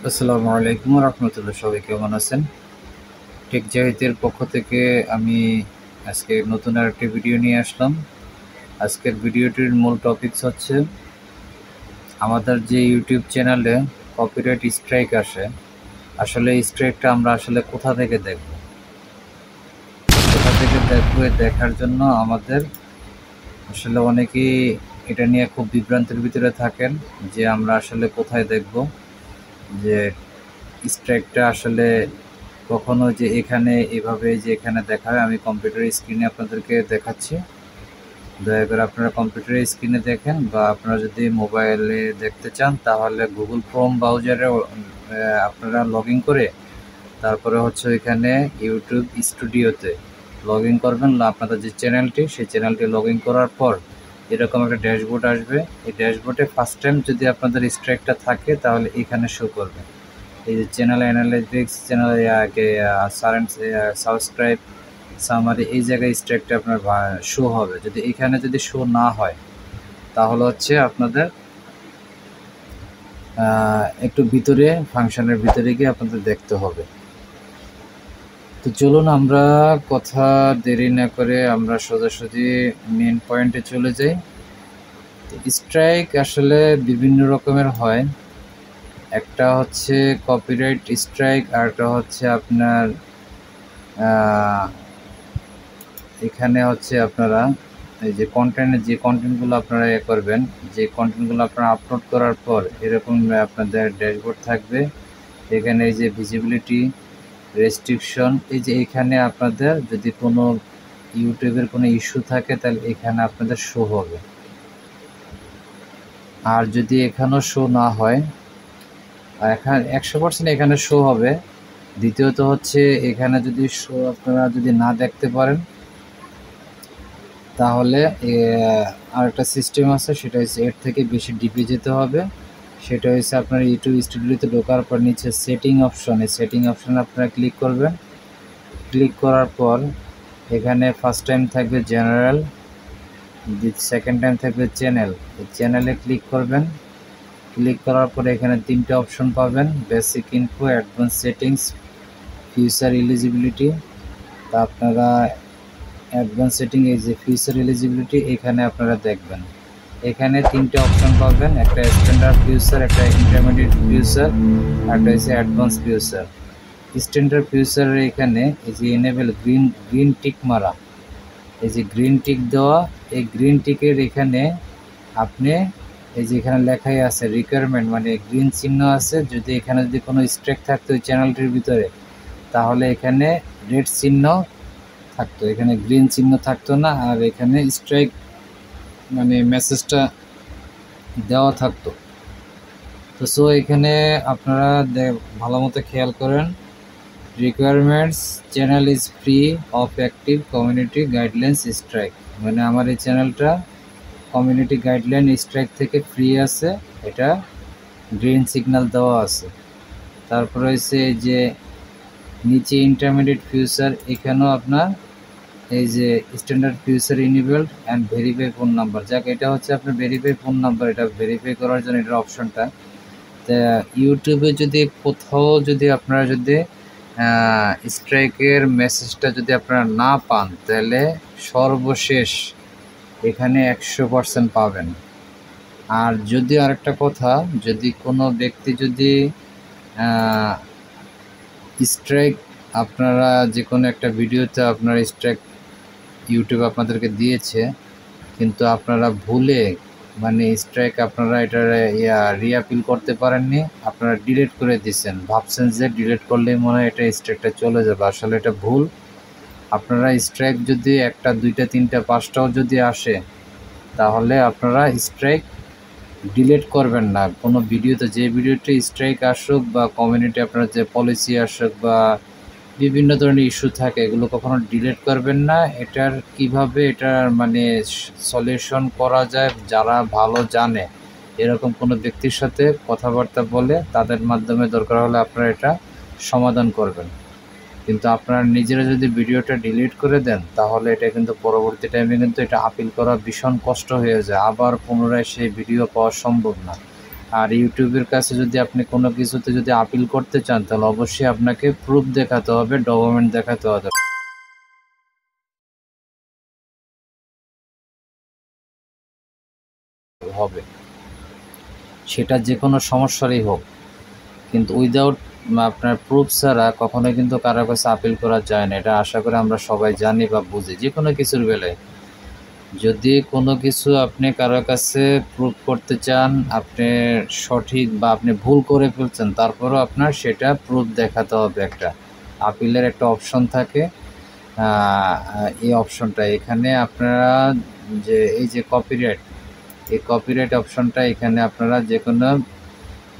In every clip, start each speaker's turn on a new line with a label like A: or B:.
A: আসসালামু আলাইকুম রহমতুল্লাহ। সবাই কেমন আছেন? টেক জাহিদের পক্ষ থেকে আমি আজকে নতুন আরেকটি ভিডিও নিয়ে আসলাম। আজকের ভিডিওটির মূল টপিকস হচ্ছে আমাদের যে ইউটিউব চ্যানেলে কপিরাইট স্ট্রাইক আসে, আসলে এই স্ট্রাইকটা আমরা আসলে কোথা থেকে দেখব, দেখার জন্য আমাদের আসলে অনেকেই এটা নিয়ে খুব বিভ্রান্তির ভিতরে থাকেন যে আমরা আসলে কোথায় দেখব যে স্ট্রাইকটা আসলে কখনো যে এখানে এভাবে যে এখানে দেখায়। আমি কম্পিউটার স্ক্রিনে আপনাদেরকে দেখাচ্ছি, দয়া করে আপনারা কম্পিউটারের স্ক্রিনে দেখেন, বা আপনারা যদি মোবাইলে দেখতে চান তাহলে গুগল ক্রোম ব্রাউজারে আপনারা লগ ইন করে তারপরে হচ্ছে ওইখানে ইউটিউব স্টুডিওতে লগ ইন করবেন। আপনাদের যে চ্যানেলটি, সেই চ্যানেলটি লগ ইন করার পর এরকম একটা ড্যাশবোর্ড আসবে। এই ড্যাশবোর্ডে ফার্স্ট টাইম যদি আপনাদের স্ট্রাইকটা থাকে তাহলে এখানে শো করবে। এই যে channel analytics, channel subscribe, summary, এই জায়গায় স্ট্রাইকটা আপনার শো হবে। যদি এখানে যদি শো না হয় তাহলে হচ্ছে আপনাদের একটু ভিতরে ফাংশনের ভিতরে গিয়ে আপনাদের দেখতে হবে। তো চলুন আমরা কথা দেরি না করে আমরা সোজাসুজি মেন পয়েন্টে চলে যাই। স্ট্রাইক আসলে বিভিন্ন রকমের হয়। একটা হচ্ছে কপিরাইট স্ট্রাইক, আর একটা হচ্ছে আপনার এখানে হচ্ছে আপনারা এই যে কন্টেন্টগুলো আপনারা করবেন, যে কন্টেন্টগুলো আপনারা আপলোড করার পর এরকম আপনাদের ড্যাশবোর্ড থাকবে। এখানে এই যে ভিজিবিলিটি, রেস্ট্রিকশন, এই যে এখানে আপনাদের যদি কোনো ইউটিউবের কোনো ইস্যু থাকে তাহলে এখানে আপনাদের শো হবে। আর যদি এখানেও শো না হয়, এখানে 100% এখানে শো হবে। দ্বিতীয়ত হচ্ছে এখানে যদি শো আপনারা যদি না দেখতে পারেন তাহলে আরেকটা সিস্টেম আছে, সেটা হচ্ছে এর থেকে বেশি ডিপে যেতে হবে। সেটা হচ্ছে আপনার ইউটিউব স্টুডিওতে ঢোকার পর নিচে সেটিং অপশনে আপনারা ক্লিক করবেন। ক্লিক করার পর এখানে ফার্স্ট টাইম থাকবে জেনারেল, সেকেন্ড টাইম থাকবে চ্যানেল। এই চ্যানেলে ক্লিক করবেন। ক্লিক করার পরে এখানে 3টে অপশন পাবেন: basic info, advance settings, future eligibility. তা আপনারা অ্যাডভান্স সেটিং, এই যে ফিউচার এলিজিবিলিটি, এখানে আপনারা দেখবেন। এখানে 3টে অপশন পাবেন: একটা স্ট্যান্ডার্ড ফিউচার, একটা ইন্টারমিডিয়েট ফিউচার, একটা হচ্ছে অ্যাডভান্স ফিউচার। স্ট্যান্ডার্ড ফিউচারের এখানে এই যে এনেবেল গ্রিন টিক মারা, এই যে গ্রিন টিক দেওয়া, এই গ্রিন টিকের এখানে আপনি এই যে এখানে লেখাই আছে রিকোয়ারমেন্ট, মানে গ্রিন চিহ্ন আছে। যদি এখানে যদি কোনো স্ট্রাইক থাকতো ওই চ্যানেলটির ভিতরে তাহলে এখানে রেড চিহ্ন থাকতো, এখানে গ্রিন চিহ্ন থাকতো না, আর এখানে স্ট্রাইক মানে মেসেজটা দেওয়া থাকতো। তো সো এখানে আপনারা ভালো মতো খেয়াল করেন। Requirements, channel is free of active community guidelines strike, মানে আমার এই চ্যানেলটা কমিউনিটি গাইডলাইন স্ট্রাইক থেকে ফ্রি আছে, এটা গ্রিন সিগন্যাল দেওয়া আছে। তারপরে হচ্ছে এই যে নিচে ইন্টারমিডিয়েট ফিউচার, এখানেও আপনার এই যে standard feature enabled and verify phone number, যাক এটা হচ্ছে আপনার ভেরিফাই ফোন নাম্বার, এটা ভেরিফাই করার জন্য এটার অপশনটা। তা ইউটিউবে যদি কোথাও যদি আপনারা যদি স্ট্রাইকের মেসেজটা যদি আপনারা না পান তাহলে সর্বশেষ এখানে 100% পাবেন। আর যদি আরেকটা কথা, যদি কোনো ব্যক্তি যদি স্ট্রাইক আপনারা যে কোনো একটা ভিডিওতে আপনার স্ট্রাইক ইউটিউব আপনাদেরকে দিয়েছে, কিন্তু আপনারা ভুলে মানে স্ট্রাইক আপনারা এটা রিঅ্যাপিল করতে পারেননি, আপনারা ডিলিট করে দিচ্ছেন, ভাবছেন যে ডিলিট করলেই মনে হয় এটা স্ট্রাইকটা চলে যাবে। আসলে এটা ভুল। আপনারা স্ট্রাইক যদি 1টা 2টা 3টা 5টাও যদি আসে তাহলে আপনারা স্ট্রাইক ডিলিট করবেন না। কোনো ভিডিওতে যে ভিডিওতে স্ট্রাইক আসুক বা কমিউনিটি আপনার যে পলিসি আসুক বা বিভিন্ন ধরনের ইস্যু থাকে, এগুলো কখনো ডিলিট করবেন না। এটার কিভাবে এটার মানে সলিউশন করা যায়, যারা ভালো জানে এরকম কোনো ব্যক্তির সাথে কথাবার্তা বলে তাদের মাধ্যমে দরকার হলে আপনারা এটা সমাধান করবেন। কিন্তু আপনারা নিজেরা যদি ভিডিওটা ডিলিট করে দেন তাহলে এটা কিন্তু পরবর্তী টাইমে কিন্তু এটা আপিল করা ভীষণ কষ্ট হয়ে যায়, আবার পুনরায় সেই ভিডিও পাওয়া সম্ভব না। আর ইউটিউবের কাছে যদি আপনি কোনো কিছুতে যদি আপিল করতে চান তাহলে অবশ্যই আপনাকে প্রুফ দেখাতে হবে, ডকুমেন্ট দেখাতে হবে, সেটা যে কোনো সমস্যারই হোক। কিন্তু উইদাউট আপনার প্রুফ ছাড়া কখনোই কিন্তু কারো কাছে আপিল করা যায় না। এটা আশা করি আমরা সবাই জানি বা বুঝি। যে কোনো কিছুর বেলায় যদি কোনো কিছু আপনি কারো কাছে প্রুফ করতে চান, আপনি সঠিক বা আপনি ভুল করে ফেলছেন, তারপরেও আপনার সেটা প্রুফ দেখাতে হবে। একটা আপিলের একটা অপশন থাকে, এই অপশনটা এখানে আপনারা যে এই যে কপিরাইট, এই কপিরাইট অপশনটা এখানে আপনারা যে কোনো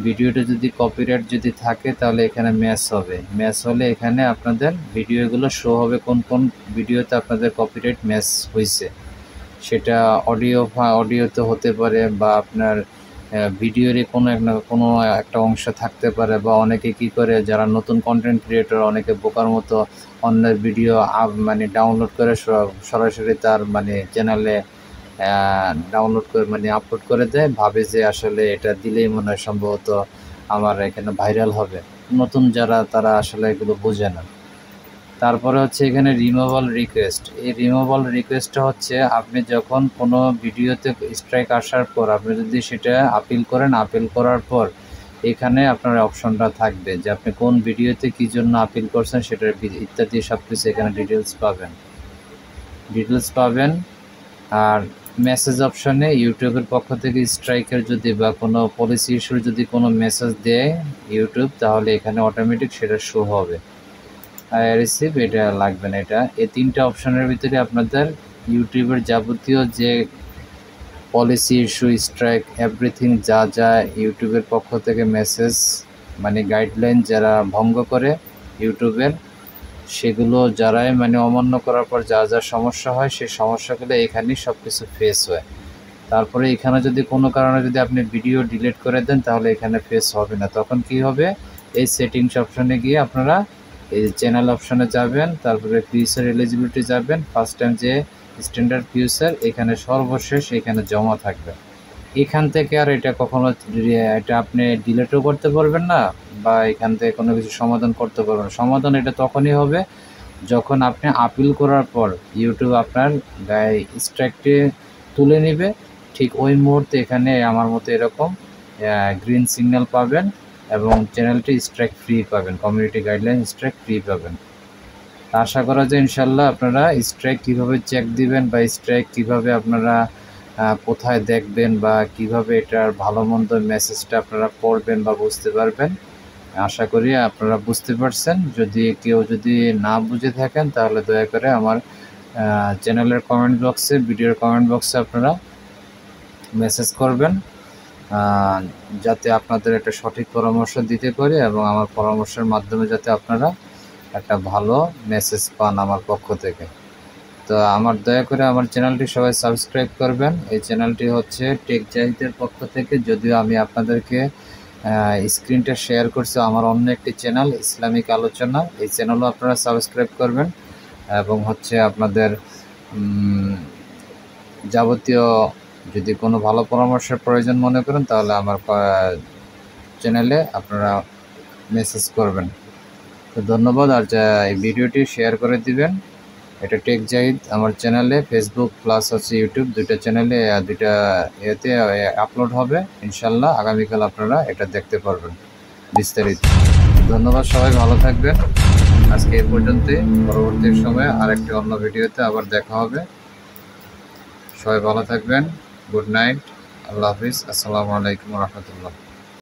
A: ভিডিওটা যদি কপিরাইট যদি থাকে তাহলে এখানে ম্যাচ হবে। ম্যাচ হলে এখানে আপনাদের ভিডিওগুলো শো হবে কোন কোন ভিডিওতে আপনাদের কপিরাইট ম্যাচ হয়েছে। সেটা অডিওতে হতে পারে বা আপনার ভিডিওরই কোনো একটা অংশ থাকতে পারে, বা অনেকে কি করে যারা নতুন কন্টেন্ট ক্রিয়েটর, অনেকে বোকার মতো অন্যের ভিডিও মানে ডাউনলোড করে সরাসরি তার মানে চ্যানেলে ডাউনলোড করে মানে আপলোড করে দেয়, ভাবে যে আসলে এটা দিলেই মনে হয় সম্ভবত আমার এখানে ভাইরাল হবে। নতুন যারা তারা আসলে এগুলো বোঝে না। তারপরে হচ্ছে এখানে রিমুভাল রিকোয়েস্ট। এই রিমুভাল রিকোয়েস্টটা হচ্ছে আপনি যখন কোনো ভিডিওতে স্ট্রাইক আসার পর আপনি যদি সেটা আপিল করেন, আপিল করার পর এখানে আপনার অপশনটা থাকবে যে আপনি কোন ভিডিওতে কী জন্য আপিল করছেন সেটার ইত্যাদি সব কিছু এখানে ডিটেলস পাবেন। আর মেসেজ অপশনে ইউটিউবের পক্ষ থেকে স্ট্রাইকের যদি বা কোনো পলিসি ইস্যুর যদি কোনো মেসেজ দেয় ইউটিউব, তাহলে এখানে অটোমেটিক সেটা শো হবে। রিসিভ এটা লাগবে না। এটা এই তিনটা অপশনের ভিতরে আপনাদের ইউটিউবের যাবতীয় যে পলিসি ইস্যু, স্ট্রাইক, এভরিথিং যা যা ইউটিউবের পক্ষ থেকে মেসেজ মানে গাইডলাইন যারা ভঙ্গ করে ইউটিউবের, সেগুলো যারাই মানে অমান্য করার পর যা যা সমস্যা হয় সেই সমস্যাগুলো এখানেই সব কিছু ফেস হয়। তারপরে এখানে যদি কোনো কারণে যদি আপনি ভিডিও ডিলিট করে দেন তাহলে এখানে ফেস হবে না। তখন কি হবে, এই সেটিংস অপশনে গিয়ে আপনারা এই চ্যানেল অপশনে যাবেন, তারপরে ফিউচার এলিজিবিলিটি যাবেন, ফার্স্ট টাইম যে স্ট্যান্ডার্ড ফিউচার এখানে সর্বশেষ এখানে জমা থাকবে। এখান থেকে আর এটা কখনো এটা আপনি ডিলিটও করতে পারবেন না বা এখান থেকে কোনো কিছু সমাধান করতে পারবেন না। সমাধান এটা তখনই হবে যখন আপনি আপিল করার পর ইউটিউব আপনার স্ট্রাইকটি তুলে নেবে, ঠিক ওই মুহূর্তে এখানে আমার মতো এরকম গ্রিন সিগন্যাল পাবেন এবং চ্যানেলটি স্ট্রাইক ফ্রি পাবেন, কমিউনিটি গাইডলাইন স্ট্রাইক ফ্রি পাবেন। আশা করা যায় ইনশাল্লাহ আপনারা স্ট্রাইক কীভাবে চেক দিবেন বা স্ট্রাইক কীভাবে আপনারা কোথায় দেখবেন বা কিভাবে এটার ভালো মন্দ মেসেজটা আপনারা পড়বেন বা বুঝতে পারবেন। আশা করি আপনারা বুঝতে পারছেন। যদি কেউ যদি না বুঝে থাকেন তাহলে দয়া করে আমার চ্যানেলের কমেন্ট বক্সে, ভিডিওর কমেন্ট বক্সে আপনারা মেসেজ করবেন, যাতে আপনাদের একটা সঠিক পরামর্শ দিতে পারি এবং আমার পরামর্শের মাধ্যমে যাতে আপনারা একটা ভালো মেসেজ পান আমার পক্ষ থেকে। তো আমার দয়া করে আমার চ্যানেলটি সবাই সাবস্ক্রাইব করবেন। এই চ্যানেলটি হচ্ছে টেক জাহিদের পক্ষ থেকে, যদিও আমি আপনাদেরকে স্ক্রিনটা শেয়ার করছি আমার অন্য একটি চ্যানেল ইসলামিক আলোচনা, এই চ্যানেলও আপনারা সাবস্ক্রাইব করবেন এবং হচ্ছে আপনাদের যাবতীয় যদি কোনো ভালো পরামর্শের প্রয়োজন মনে করেন তাহলে আমার চ্যানেলে আপনারা মেসেজ করবেন। তো ধন্যবাদ। আর এই ভিডিওটি শেয়ার করে দিবেন। এটা টেক জাহিদ আমার চ্যানেলে, ফেসবুক প্লাস হচ্ছে ইউটিউব দুইটা চ্যানেলে দুইটা এতে আপলোড হবে ইনশাল্লাহ। আগামীকাল আপনারা এটা দেখতে পারবেন বিস্তারিত। ধন্যবাদ, সবাই ভালো থাকবেন। আজকে এই পর্যন্তই, পরবর্তী সময়ে আরেকটি অন্য ভিডিওতে আবার দেখা হবে। সবাই ভালো থাকবেন। গুড নাইট, আল্লাহ হাফিজ, আসসালামু আলাইকুম রহমতুল্লাহ।